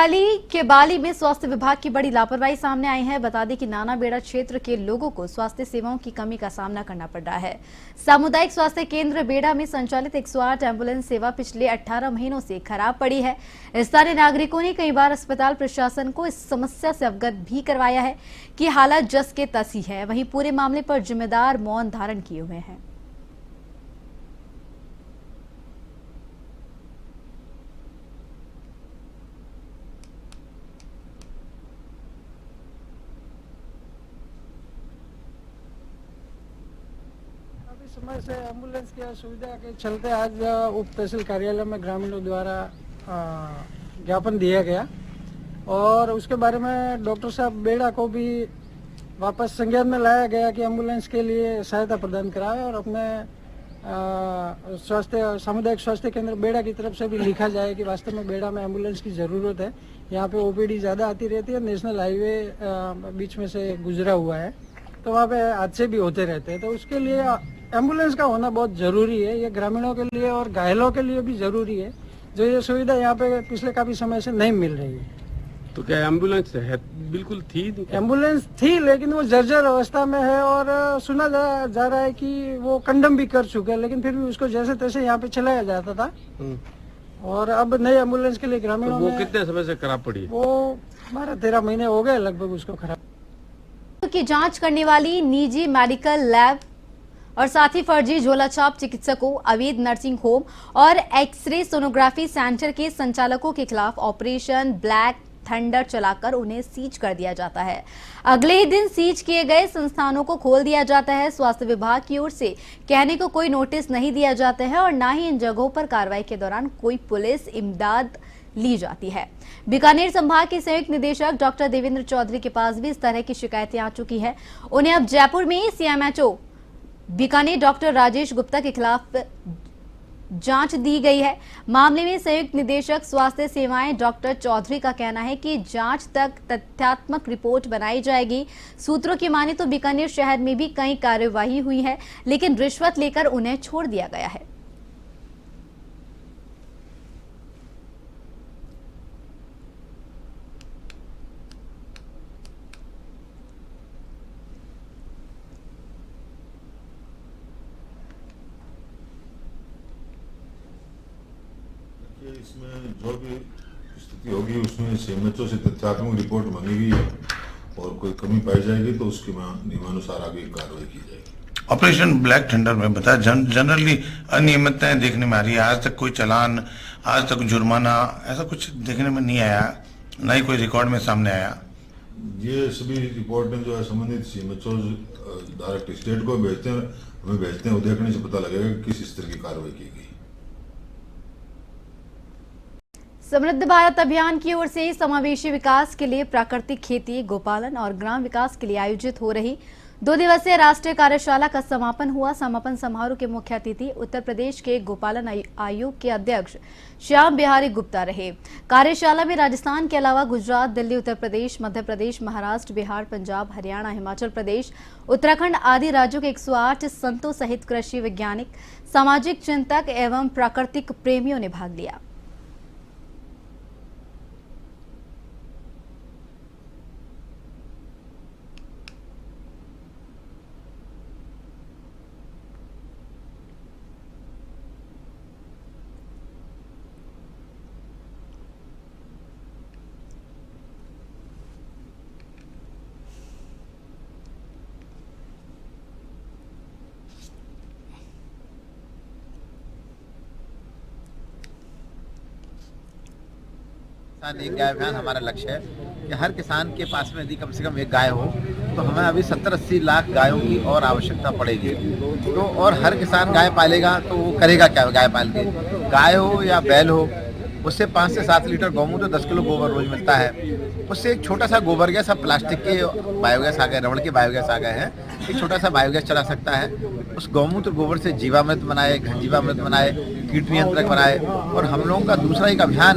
Valley के बाली में स्वास्थ्य विभाग की बड़ी लापरवाही सामने आई है। बता दें कि नानाबेड़ा क्षेत्र के लोगों को स्वास्थ्य सेवाओं की कमी का सामना करना पड़ रहा है। सामुदायिक स्वास्थ्य केंद्र बेड़ा में संचालित 108 एम्बुलेंस सेवा पिछले 18 महीनों से खराब पड़ी है। स्थानीय नागरिकों ने कई बार अस्पताल प्रशासन को इस समस्या से अवगत भी करवाया है कि हालात जस के तस ही है। वहीं पूरे मामले पर जिम्मेदार मौन धारण किए हुए हैं। समय से एम्बुलेंस की सुविधा के चलते आज उप तहसील कार्यालय में ग्रामीणों द्वारा ज्ञापन दिया गया और उसके बारे में डॉक्टर साहब बेड़ा को भी वापस संज्ञान में लाया गया कि एम्बुलेंस के लिए सहायता प्रदान कराए और अपने सामुदायिक स्वास्थ्य केंद्र बेड़ा की तरफ से भी लिखा जाए कि वास्तव में बेड़ा में एम्बुलेंस की ज़रूरत है। यहाँ पे ओपीडी ज़्यादा आती रहती है, नेशनल हाईवे बीच में से गुजरा हुआ है तो वहाँ पे हादसे भी होते रहते हैं, तो उसके लिए एम्बुलेंस का होना बहुत ज़रूरी है। ये ग्रामीणों के लिए और घायलों के लिए भी ज़रूरी है, जो ये सुविधा यहाँ पे पिछले काफ़ी समय से नहीं मिल रही है। तो क्या एम्बुलेंस है? बिल्कुल थी, एम्बुलेंस थी लेकिन वो जर्जर अवस्था में है और सुना जा रहा है कि वो कंडम भी कर चुके हैं, लेकिन फिर भी उसको जैसे तैसे यहाँ पे चलाया जाता था। और अब नई एम्बुलेंस के लिए ग्रामीणों तो वो कितने समय से खराब पड़ी? वो 12-13 महीने हो गए लगभग उसको खराब। की जांच करने वाली निजी मेडिकल लैब और साथ ही फर्जी झोलाछाप चिकित्सकों, अवैध नर्सिंग होम और एक्सरे सोनोग्राफी सेंटर के संचालकों के खिलाफ ऑपरेशन ब्लैक थंडर चलाकर उन्हें सीज कर दिया जाता है। अगले ही दिन सीज किए गए संस्थानों को खोल दिया जाता है। स्वास्थ्य विभाग की ओर से कहने को कोई नोटिस नहीं दिया जाता है और न ही इन जगहों पर कार्रवाई के दौरान कोई पुलिस इमदाद ली जाती है। बीकानेर संभाग के संयुक्त निदेशक डॉक्टर देवेंद्र चौधरी के पास भी इस तरह की शिकायतें आ चुकी है। उन्हें अब जयपुर में सीएमएचओ बीकानेर डॉक्टर राजेश गुप्ता के खिलाफ जांच दी गई है। मामले में संयुक्त निदेशक स्वास्थ्य सेवाएं डॉक्टर चौधरी का कहना है कि जांच तक तथ्यात्मक रिपोर्ट बनाई जाएगी। सूत्रों की माने तो बीकानेर शहर में भी कई कार्यवाही हुई है, लेकिन रिश्वत लेकर उन्हें छोड़ दिया गया है। इसमें जो भी स्थिति होगी उसमें सीएमएचओ से तथ्यात्मक रिपोर्ट मांगेगी और कोई कमी पाई जाएगी तो उसके नियमानुसार आगे कार्रवाई की जाएगी। ऑपरेशन ब्लैक थंडर में बताया जनरली अनियमितताएं देखने में आ रही है। आज तक कोई चालान, आज तक जुर्माना ऐसा कुछ देखने में नहीं आया, न ही कोई रिकॉर्ड में सामने आया। ये सभी रिपोर्टें जो है संबंधित सीएमएचओ डायरेक्ट स्टेट को भेजते हैं, हमें भेजते हैं, वो देखने से पता लगेगा कि किस स्तर की कार्रवाई की गई। समृद्ध भारत अभियान की ओर से समावेशी विकास के लिए प्राकृतिक खेती, गोपालन और ग्राम विकास के लिए आयोजित हो रही 2 दिवसीय राष्ट्रीय कार्यशाला का समापन हुआ। समापन समारोह के मुख्य अतिथि उत्तर प्रदेश के गोपालन आयोग के अध्यक्ष श्याम बिहारी गुप्ता रहे। कार्यशाला में राजस्थान के अलावा गुजरात, दिल्ली, उत्तर प्रदेश, मध्य प्रदेश, महाराष्ट्र, बिहार, पंजाब, हरियाणा, हिमाचल प्रदेश, उत्तराखंड आदि राज्यों के 108 संतों सहित कृषि वैज्ञानिक, सामाजिक चिंतक एवं प्राकृतिक प्रेमियों ने भाग लिया। एक गाय अभियान हमारा लक्ष्य है कि हर किसान के पास में यदि कम से कम एक गाय हो तो हमें अभी 70-80 लाख गायों की और आवश्यकता पड़ेगी। तो और हर किसान गाय पालेगा तो वो करेगा क्या गाय पाल के? गाय हो या बैल हो, उससे 5 से 7 लीटर गौमूत्र, 10 किलो गोबर रोज मिलता है। उससे एक छोटा सा गोबर गैस, अब प्लास्टिक के बायोगैस आ गए, रबड़ के बायोगैस आ गए हैं, एक छोटा सा बायोगैस चला सकता है। उस गौमूत्र गोबर से जीवामृत बनाए, घन जीवामृत बनाए, कीट नियंत्रक बनाए। और हम लोगों का दूसरा एक अभियान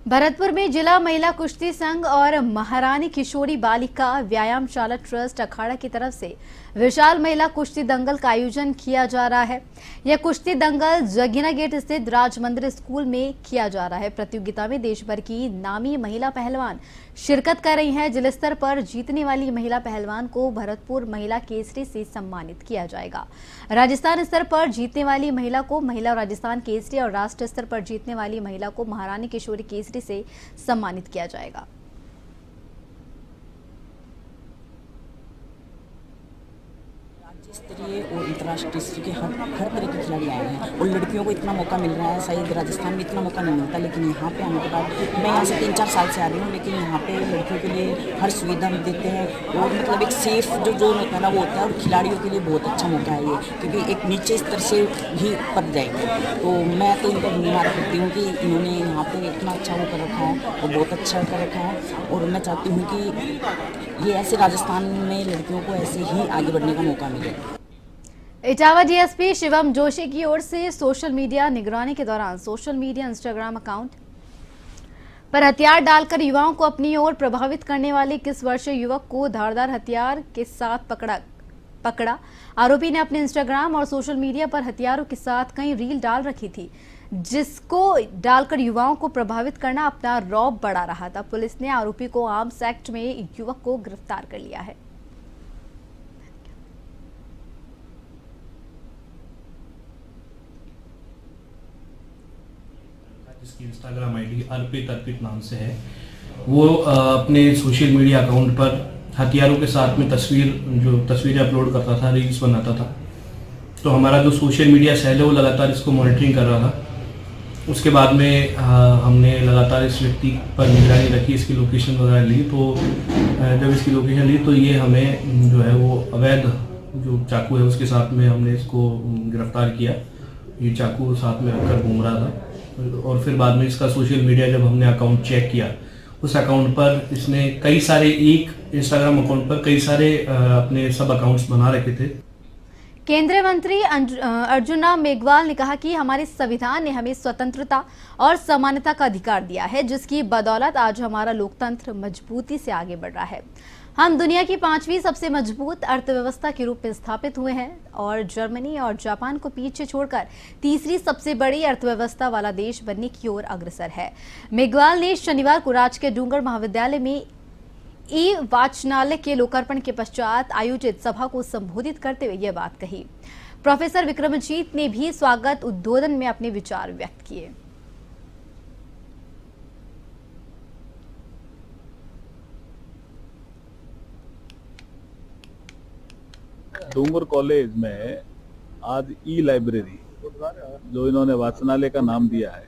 भरतपुर में जिला महिला कुश्ती संघ और महारानी किशोरी बालिका व्यायामशाला ट्रस्ट अखाड़ा की तरफ से विशाल महिला कुश्ती दंगल का आयोजन किया जा रहा है। यह कुश्ती दंगल जगीना गेट स्थित राज मंदिर स्कूल में किया जा रहा है। प्रतियोगिता में देश भर की नामी महिला पहलवान शिरकत कर रही हैं। जिला स्तर पर जीतने वाली महिला पहलवान को भरतपुर महिला केसरी से सम्मानित किया जाएगा। राजस्थान स्तर पर जीतने वाली महिला को महिला राजस्थान केसरी और राष्ट्रीय स्तर पर जीतने वाली महिला को महारानी किशोरी केसरी से सम्मानित किया जाएगा। स्तरीय और अंतर्राष्ट्रीय स्तर के हर तरह के खिलाड़ी आए हैं और लड़कियों को इतना मौका मिल रहा है। शायद राजस्थान में इतना मौका नहीं मिलता, लेकिन यहाँ पे आने के बाद मैं यहाँ से 3-4 साल से आ रही हूँ, लेकिन यहाँ पे लड़कियों के लिए हर सुविधा देते हैं और मतलब एक सेफ जो जोन होता है ना वो होता है। और खिलाड़ियों के लिए बहुत अच्छा मौका है ये, क्योंकि एक नीचे स्तर से भी ऊपर जाएंगे। तो मैं तो इनको धन्यवाद करती हूँ कि इन्होंने यहाँ पर इतना अच्छा वो कर रखा है और बहुत अच्छा कर रखा है। और मैं चाहती हूँ कि ये ऐसे राजस्थान में लड़कियों को ऐसे ही आगे बढ़ने का मौका मिले। इटावा डीएसपी शिवम जोशी की ओर से सोशल मीडिया निगरानी के दौरान सोशल मीडिया इंस्टाग्राम अकाउंट पर हथियार डालकर युवाओं को अपनी ओर प्रभावित करने वाले 21 वर्षीय युवक को धारदार हथियार के साथ पकड़ा। आरोपी ने अपने इंस्टाग्राम और सोशल मीडिया पर हथियारों के साथ कई रील डाल रखी थी, जिसको डालकर युवाओं को प्रभावित करना अपना रौब बढ़ा रहा था। पुलिस ने आरोपी को आर्म्स एक्ट में युवक को गिरफ्तार कर लिया है। जिसकी इंस्टाग्राम आईडी अर्पित नाम से है, वो अपने सोशल मीडिया अकाउंट पर हथियारों के साथ में तस्वीरें अपलोड करता था, रील्स बनाता था। तो हमारा जो सोशल मीडिया सेल है वो लगातार इसको मॉनिटरिंग कर रहा था। उसके बाद में हमने लगातार इस व्यक्ति पर निगरानी रखी, इसकी लोकेशन वगैरह ली। तो जब इसकी लोकेशन ली तो ये हमें जो है वो अवैध जो चाकू है उसके साथ में हमने इसको गिरफ्तार किया। ये चाकू साथ में रखकर घूम रहा था। और फिर बाद में इसका सोशल मीडिया जब हमने अकाउंट चेक किया, उस अकाउंट पर इसने कई सारे, एक इंस्टाग्राम अकाउंट पर कई सारे अपने सब अकाउंट्स बना रखे थे। केंद्रीय मंत्री अर्जुन राम मेघवाल ने कहा कि हमारे संविधान ने हमें स्वतंत्रता और समानता का अधिकार दिया है, जिसकी बदौलत आज हमारा लोकतंत्र मजबूती से आगे बढ़ रहा है। हम दुनिया की 5वीं सबसे मजबूत अर्थव्यवस्था के रूप में स्थापित हुए हैं और जर्मनी और जापान को पीछे छोड़कर तीसरी सबसे बड़ी अर्थव्यवस्था वाला देश बनने की ओर अग्रसर है। मेघवाल ने शनिवार को राजकीय डूंगर महाविद्यालय में वाचनालय के लोकार्पण के पश्चात आयोजित सभा को संबोधित करते हुए यह बात कही। प्रोफेसर विक्रमजीत ने भी स्वागत उद्बोधन में अपने विचार व्यक्त किए। डूंगर कॉलेज में आज ई लाइब्रेरी, जो इन्होंने वाचनालय का नाम दिया है,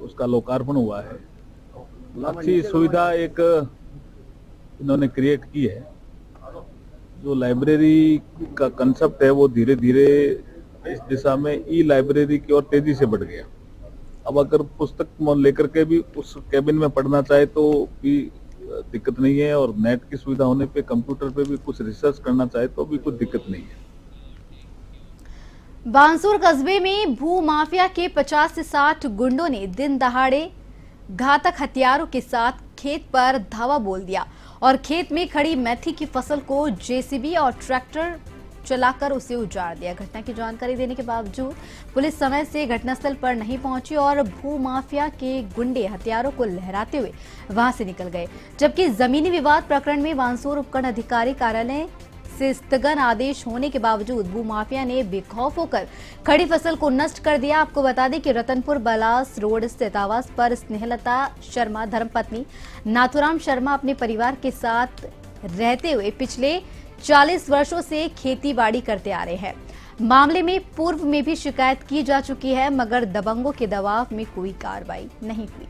उसका लोकार्पण हुआ है। अच्छी सुविधा एक इन्होंने क्रिएट की है। जो लाइब्रेरी का कंसेप्ट है वो धीरे धीरे इस दिशा में ई लाइब्रेरी की ओर तेजी से बढ़ गया। अब अगर पुस्तक लेकर के भी उस कैबिन में पढ़ना चाहे तो भी दिक्कत नहीं है, और नेट की सुविधा होने पे कंप्यूटर पे भी कुछ रिसर्च करना चाहे तो भी कुछ दिक्कत नहीं है। बांसुर कस्बे में भू माफिया के 50 से 60 गुंडों ने दिन दहाड़े घातक हथियारों के साथ खेत पर धावा बोल दिया और खेत में खड़ी मेथी की फसल को जेसीबी और ट्रैक्टर चलाकर उसे उजाड़ दिया। घटना की जानकारी देने के बावजूद पुलिस समय से घटनास्थल पर नहीं पहुंची और भू माफिया के गुंडे हथियारों को लहराते हुए वहां से निकल गए। जबकि जमीनी विवाद प्रकरण में बांसुर उपखंड अधिकारी कार्यालय से स्थगन आदेश होने के बावजूद भू माफिया ने बेखौफ होकर खड़ी फसल को नष्ट कर दिया। आपको बता दें कि रतनपुर बलास रोड स्थित आवास पर स्नेहलता शर्मा धर्मपत्नी नाथुराम शर्मा अपने परिवार के साथ रहते हुए पिछले 40 वर्षों से खेती बाड़ी करते आ रहे हैं। मामले में पूर्व में भी शिकायत की जा चुकी है, मगर दबंगों के दबाव में कोई कार्रवाई नहीं हुई।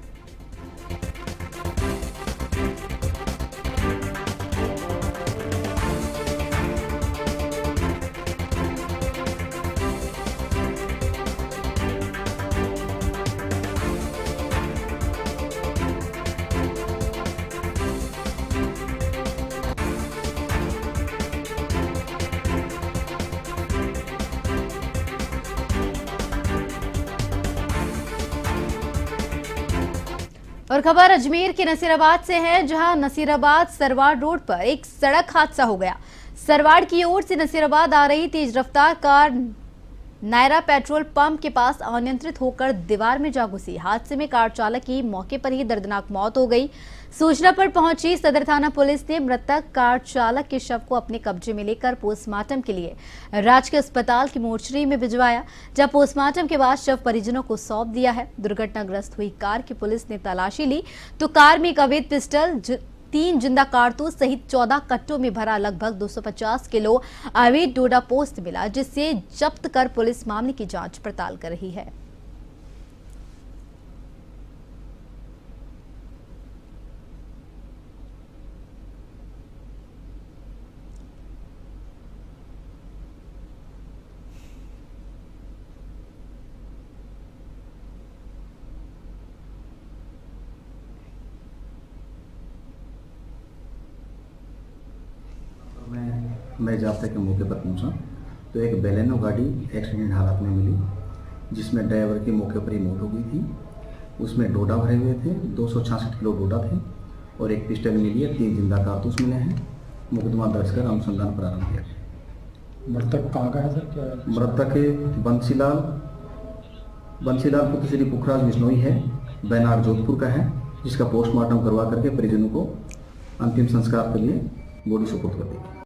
और खबर अजमेर के नसीराबाद से है, जहां नसीराबाद सरवाड़ रोड पर एक सड़क हादसा हो गया। सरवाड़ की ओर से नसीराबाद आ रही तेज रफ्तार कार नायरा पेट्रोल पंप के पास अनियंत्रित होकर दीवार में जा घुसी। हादसे में कार चालक की मौके पर ही दर्दनाक मौत हो गई। सूचना पर पहुंची सदर थाना पुलिस ने मृतक कार चालक के शव को अपने कब्जे में लेकर पोस्टमार्टम के लिए राजकीय अस्पताल की मोर्चरी में भिजवाया, जहां पोस्टमार्टम के बाद शव परिजनों को सौंप दिया है। दुर्घटनाग्रस्त हुई कार की पुलिस ने तलाशी ली तो कार में एक अवैध पिस्टल, 3 जिंदा कारतूस सहित 14 कट्टों में भरा लगभग 250 किलो अवैध डोडा पोस्त मिला, जिससे जब्त कर पुलिस मामले की जांच पड़ताल कर रही है। मैं जाब्ते के मौके पर पहुंचा तो एक बेलेनो गाड़ी एक्सीडेंट हालत में मिली, जिसमें ड्राइवर की मौके पर ही मौत हो गई थी। उसमें डोडा भरे हुए थे, 266 किलो डोडा थे और एक पिस्टल मिली है, 3 जिंदा कारतूस मिले हैं। मुकदमा दर्ज कर अनुसंधान प्रारंभ किया गया। मृतक कहाँ का है सर? क्या मृतक बंसीलाल पुत्र श्री पुखराज बिश्नोई है, बैनार जोधपुर का है, जिसका पोस्टमार्टम करवा करके परिजनों को अंतिम संस्कार के लिए बॉडी सुपुर्द कर दी।